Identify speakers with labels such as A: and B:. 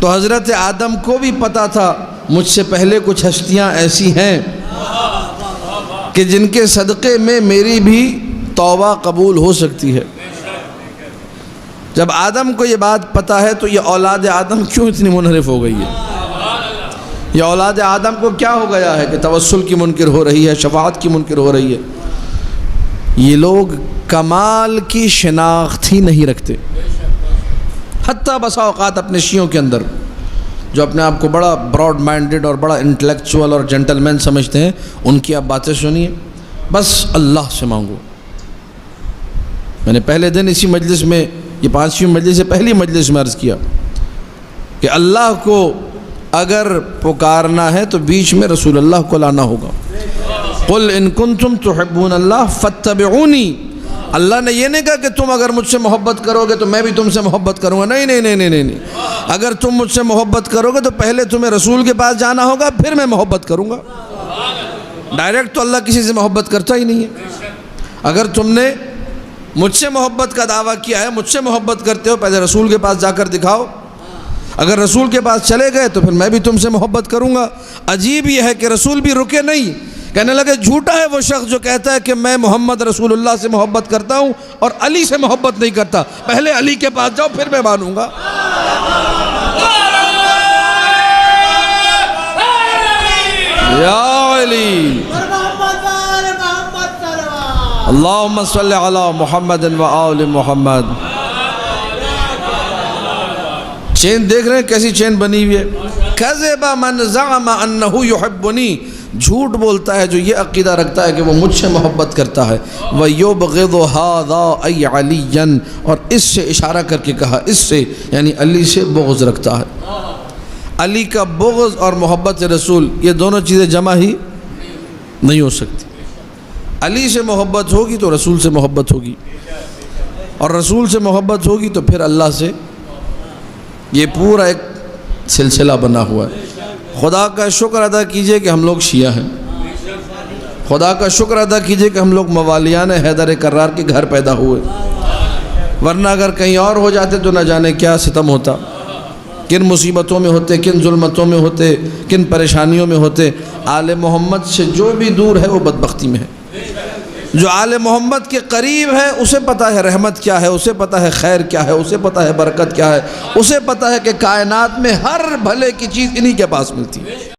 A: تو حضرت آدم کو بھی پتا تھا مجھ سے پہلے کچھ ہستیاں ایسی ہیں کہ جن کے صدقے میں میری بھی توبہ قبول ہو سکتی ہے۔ جب آدم کو یہ بات پتا ہے تو یہ اولاد آدم کیوں اتنی منحرف ہو گئی ہے؟ یہ اولاد آدم کو کیا ہو گیا ہے کہ توسل کی منکر ہو رہی ہے، شفاعت کی منکر ہو رہی ہے؟ یہ لوگ کمال کی شناخت ہی نہیں رکھتے۔ حتیٰ بسا اوقات اپنے شیعوں کے اندر جو اپنے آپ کو بڑا براڈ مائنڈڈ اور بڑا انٹلیکچوئل اور جنٹل مین سمجھتے ہیں، ان کی آپ باتیں سنیے، بس اللہ سے مانگو۔ میں نے پہلے دن اسی مجلس میں، یہ 5ویں مجلس سے پہلی مجلس میں عرض کیا کہ اللہ کو اگر پکارنا ہے تو بیچ میں رسول اللہ کو لانا ہوگا۔ قل ان کنتم تحبون اللہ فاتبعونی۔ اللہ نے یہ نہیں کہا کہ تم اگر مجھ سے محبت کرو گے تو میں بھی تم سے محبت کروں گا، نہیں نہیں نہیں نہیں نہیں۔ اگر تم مجھ سے محبت کرو گے تو پہلے تمہیں رسول کے پاس جانا ہوگا، پھر میں محبت کروں گا۔ ڈائریکٹ تو اللہ کسی سے محبت کرتا ہی نہیں ہے۔ اگر تم نے مجھ سے محبت کا دعویٰ کیا ہے، مجھ سے محبت کرتے ہو، پہلے رسول کے پاس جا کر دکھاؤ۔ اگر رسول کے پاس چلے گئے تو پھر میں بھی تم سے محبت کروں گا۔ عجیب یہ ہے کہ رسول بھی رکے نہیں، کہنے لگے جھوٹا ہے وہ شخص جو کہتا ہے کہ میں محمد رسول اللہ سے محبت کرتا ہوں اور علی سے محبت نہیں کرتا، پہلے علی کے پاس جاؤ پھر میں مانوں گا۔ یا علی اللہم صلی علی محمد و آل محمد۔ چین دیکھ رہے ہیں کیسی چین بنی ہوئی ہے؟ کذب من زعم انہ یحبنی، جھوٹ بولتا ہے جو یہ عقیدہ رکھتا ہے کہ وہ مجھ سے محبت کرتا ہے۔ وَيُبْغِضُ هَذَا أَيْ عَلِيًّا، اور اس سے اشارہ کر کے کہا، اس سے یعنی علی سے بغض رکھتا ہے۔ علی کا بغض اور محبت رسول، یہ دونوں چیزیں جمع ہی نہیں ہو سکتی۔ علی سے محبت ہوگی تو رسول سے محبت ہوگی، اور رسول سے محبت ہوگی تو پھر اللہ سے۔ یہ پورا ایک سلسلہ بنا ہوا ہے۔ خدا کا شکر ادا کیجئے کہ ہم لوگ شیعہ ہیں، خدا کا شکر ادا کیجئے کہ ہم لوگ موالیان حیدر کرار کے گھر پیدا ہوئے، ورنہ اگر کہیں اور ہو جاتے تو نہ جانے کیا ستم ہوتا، کن مصیبتوں میں ہوتے، کن ظلمتوں میں ہوتے، کن پریشانیوں میں ہوتے۔ آل محمد سے جو بھی دور ہے وہ بدبختی میں ہے۔ جو آل محمد کے قریب ہے اسے پتہ ہے رحمت کیا ہے، اسے پتہ ہے خیر کیا ہے، اسے پتہ ہے برکت کیا ہے، اسے پتہ ہے کہ کائنات میں ہر بھلے کی چیز انہی کے پاس ملتی ہے۔